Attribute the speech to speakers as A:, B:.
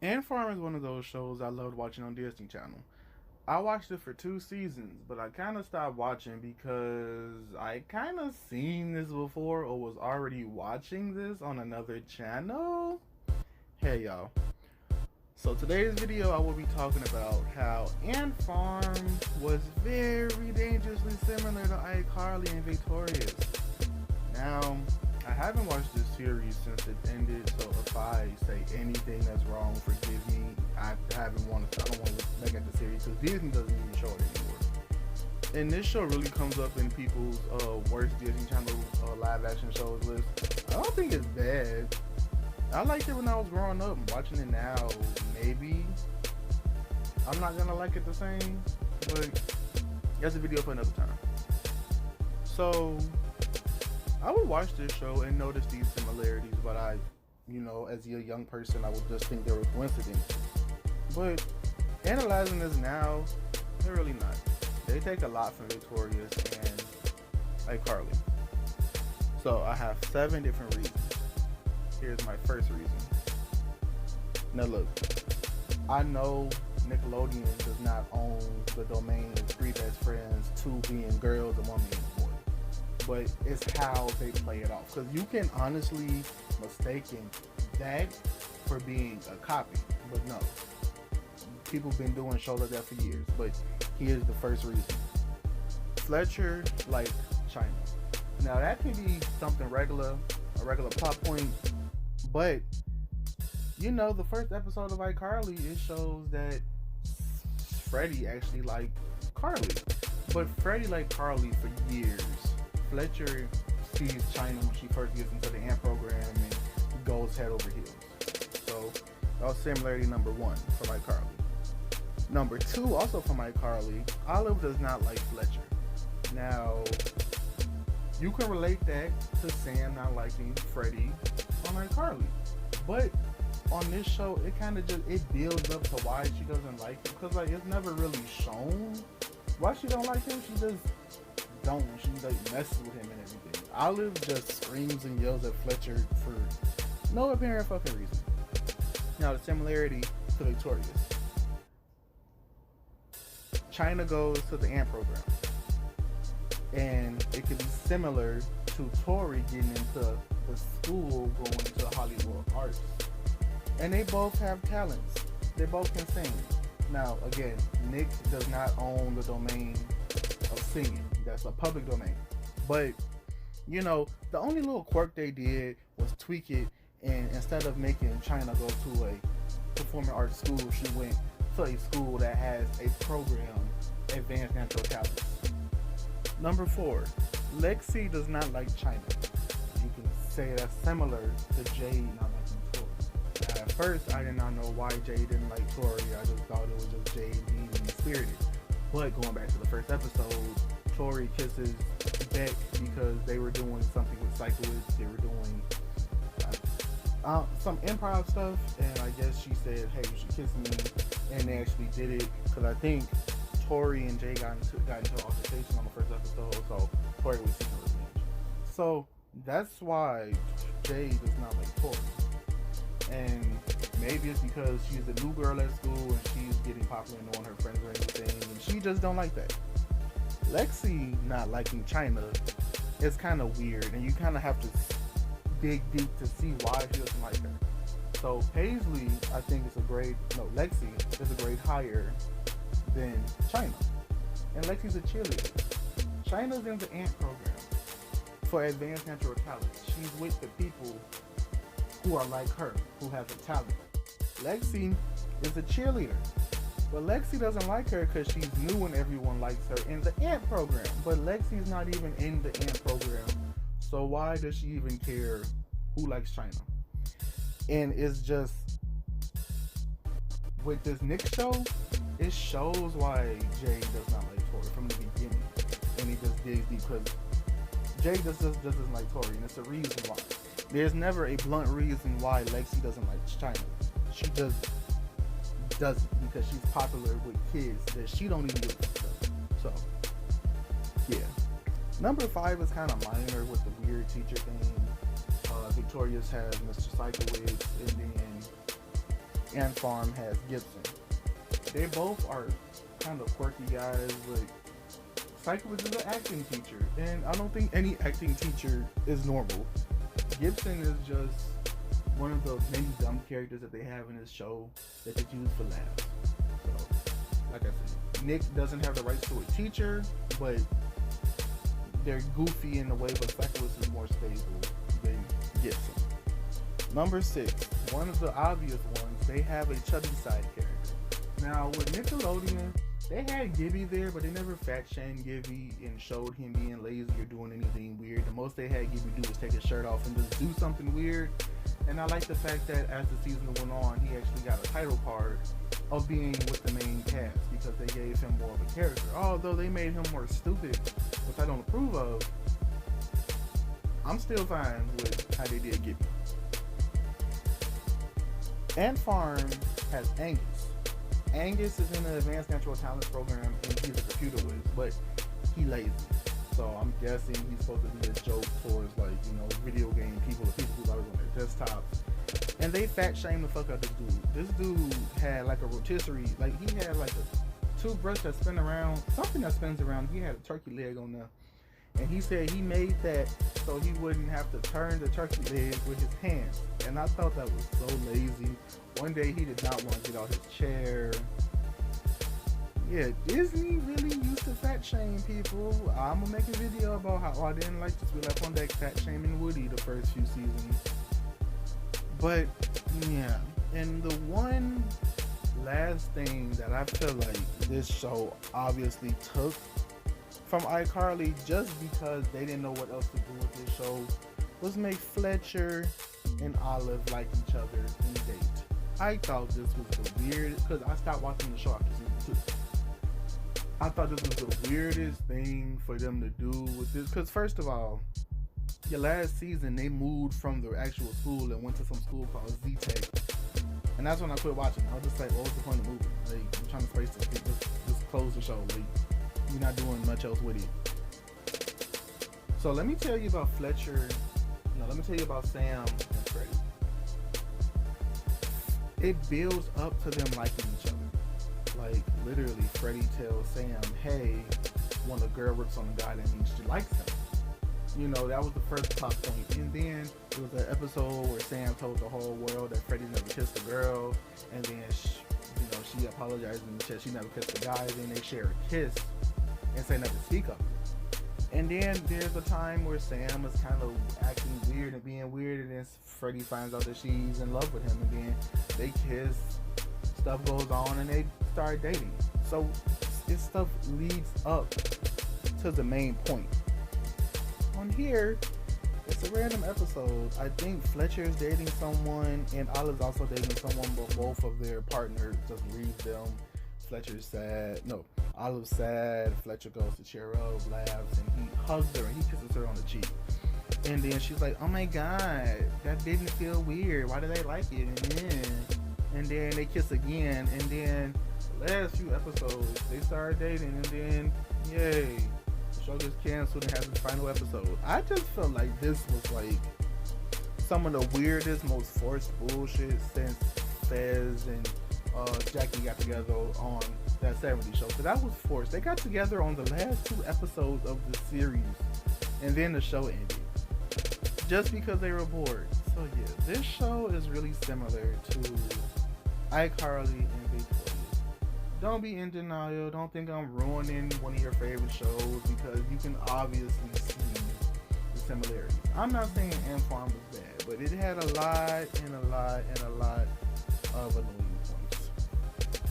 A: And Farm is one of those shows I loved watching on Disney Channel. I watched it for 2 seasons, but I kind of stopped watching because I kind of seen this before or was already watching this on another channel. Hey y'all. So today's video I will be talking about how Ant Farm was very dangerously similar to iCarly and Victorious. Now, I haven't watched this series since it ended, so if I say anything that's wrong, forgive me. I don't want to look back at the series because Disney doesn't even show it anymore. And this show really comes up in people's worst Disney Channel live action shows list. I don't think it's bad. I liked it when I was growing up. Watching it now, maybe I'm not gonna like it the same, but that's a video for another time. So I would watch this show and notice these similarities, but as a young person, I would just think they were coincidences. But analyzing this now, they're really not. They take a lot from Victorious and iCarly. So I have 7 different reasons. Here's my first reason. Now look, I know Nickelodeon does not own the domain of 3 best friends, 2 being girls and 1 being a boy. But it's how they play it off. Because you can honestly mistaken that for being a copy. But no. People have been doing shows like that for years. But here's the first reason. Fletcher like China. Now that can be something regular, a regular plot point. But the first episode of iCarly, it shows that Freddie actually liked Carly. But Freddie liked Carly for years. Fletcher sees China when she first gets into the A.N.T program and goes head over heels. So that was similarity number 1 from iCarly. Number 2, also from iCarly, Olive does not like Fletcher. Now, you can relate that to Sam not liking Freddie on iCarly. But on this show, it kind of it builds up to why she doesn't like him. Because it's never really shown why she don't like him. She just don't. She messes with him and everything. Olive just screams and yells at Fletcher for no apparent fucking reason. Now the similarity to Victorious. China goes to the A.N.T program. And it could be similar to Tori getting into the school going to Hollywood Arts. And they both have talents. They both can sing. Now again, Nick does not own the domain of singing. That's a public domain. But the only little quirk they did was tweak it, and instead of making China go to a performing arts school, she went to a school that has a program, Advanced Natural Talents. Number 4, Lexi does not like China. You can say that's similar to Jade not liking Tori. Now, at first, I did not know why Jade didn't like Tori. I just thought it was just Jade being mean-spirited. But going back to the first episode, Tori kisses Beck because they were doing something with cyclists. They were doing some improv stuff, and I guess she said, "Hey, you should kiss me," and they actually did it because I think Tori and Jay got into an altercation on the first episode, so Tori was seeking revenge. So that's why Jay does not like Tori, and maybe it's because she's a new girl at school and she's getting popular and knowing her friends or anything, and she just don't like that. Lexi not liking China is kind of weird, and you kind of have to dig deep to see why she doesn't like her. So Paisley, I think Lexi is a great hire than China, and Lexi's a cheerleader. China's in the A.N.T program for Advanced Natural Talents. She's with the people who are like her, who have a talent. Lexi is a cheerleader. But Lexi doesn't like her because she's new and everyone likes her in the A.N.T program. But Lexi's not even in the A.N.T program. So why does she even care who likes China? And it's just, with this Nick show, it shows why Jay does not like Tori from the beginning. And he just digs deep because Jay just doesn't like Tori. And it's a reason why. There's never a blunt reason why Lexi doesn't like China. She just doesn't, because she's popular with kids that she don't even give a fuck. So, yeah. Number 5 is kind of minor with the weird teacher thing. Victorious has Mr. Cyclewitz, and then Ant Farm has Gibson. They both are kind of quirky guys, but Cyclist is an acting teacher, and I don't think any acting teacher is normal. Gibson is just one of the many dumb characters that they have in this show that they use for laughs. So, like I said, Nick doesn't have the rights to a teacher, but they're goofy in a way, but Cyclist is more stable than Gibson. Number 6, one of the obvious ones, they have a chubby side character. Now, with Nickelodeon, they had Gibby there, but they never fat shamed Gibby and showed him being lazy or doing anything weird. The most they had Gibby do was take his shirt off and just do something weird. And I like the fact that as the season went on, he actually got a title card of being with the main cast because they gave him more of a character. Although they made him more stupid, which I don't approve of, I'm still fine with how they did Gibby. Ant Farm has Angus. Angus is in the Advanced Natural Talents program and he's a computer whiz, but he lazy. So I'm guessing he's supposed to be a joke towards, like, you know, video game people, the people who's always on their desktops. And they fat shame the fuck out this dude. This dude had like a rotisserie, like he had like a toothbrush that spin around, something that spins around. He had a turkey leg on there. And he said he made that so he wouldn't have to turn the turkey leg with his hands. And I thought that was so lazy. One day he did not want to get out his chair. Yeah, Disney really used to fat shame people. I'm gonna make a video about how I didn't like this. We left on deck fat shaming Woody the first few seasons. But yeah, and the one last thing that I feel like this show obviously took from iCarly, just because they didn't know what else to do with this show, was make Fletcher and Olive like each other and date. I thought this was the weirdest, because I stopped watching the show after season 2. I thought this was the weirdest thing for them to do with this, because first of all, your last season they moved from the actual school and went to some school called Z-Tech, and that's when I quit watching. I was just like, well, what's the point of moving? Like, I'm trying to space this, just close the show. Like, you're not doing much else with it. So let me tell you about Fletcher. No, let me tell you about Sam and Freddie. It builds up to them liking each other. Like, literally, Freddie tells Sam, hey, when a girl rips on a guy, that means she likes him. You know, that was the first plot point. And then there was an episode where Sam told the whole world that Freddie never kissed a girl. And then, she apologized and said she never kissed a guy. Then they share a kiss and say never speak of it. And then there's a time where Sam is kind of acting weird and being weird, and then Freddie finds out that she's in love with him, and then they kiss, stuff goes on, and they start dating. So this stuff leads up to the main point. On here, it's a random episode. I think Fletcher is dating someone, and Olive's also dating someone, but both of their partners just leave them. Fletcher's sad. No, Olive's sad. Fletcher goes to cheer up, laughs, and he hugs her and he kisses her on the cheek. And then she's like, oh my god, that didn't feel weird. Why did I like it? And then they kiss again. And then the last few episodes, they start dating. And then, yay, the show gets canceled and has its final episode. I just felt like this was like some of the weirdest, most forced bullshit since Fez and Jackie got together on that 70s show. So that was forced. They got together on the last 2 episodes of the series, and then the show ended just because they were bored. So yeah, this show is really similar to iCarly and Victorious. Don't be in denial. Don't think I'm ruining one of your favorite shows, because you can obviously see the similarities. I'm not saying Ant Farm was bad, but it had a lot of annoyance.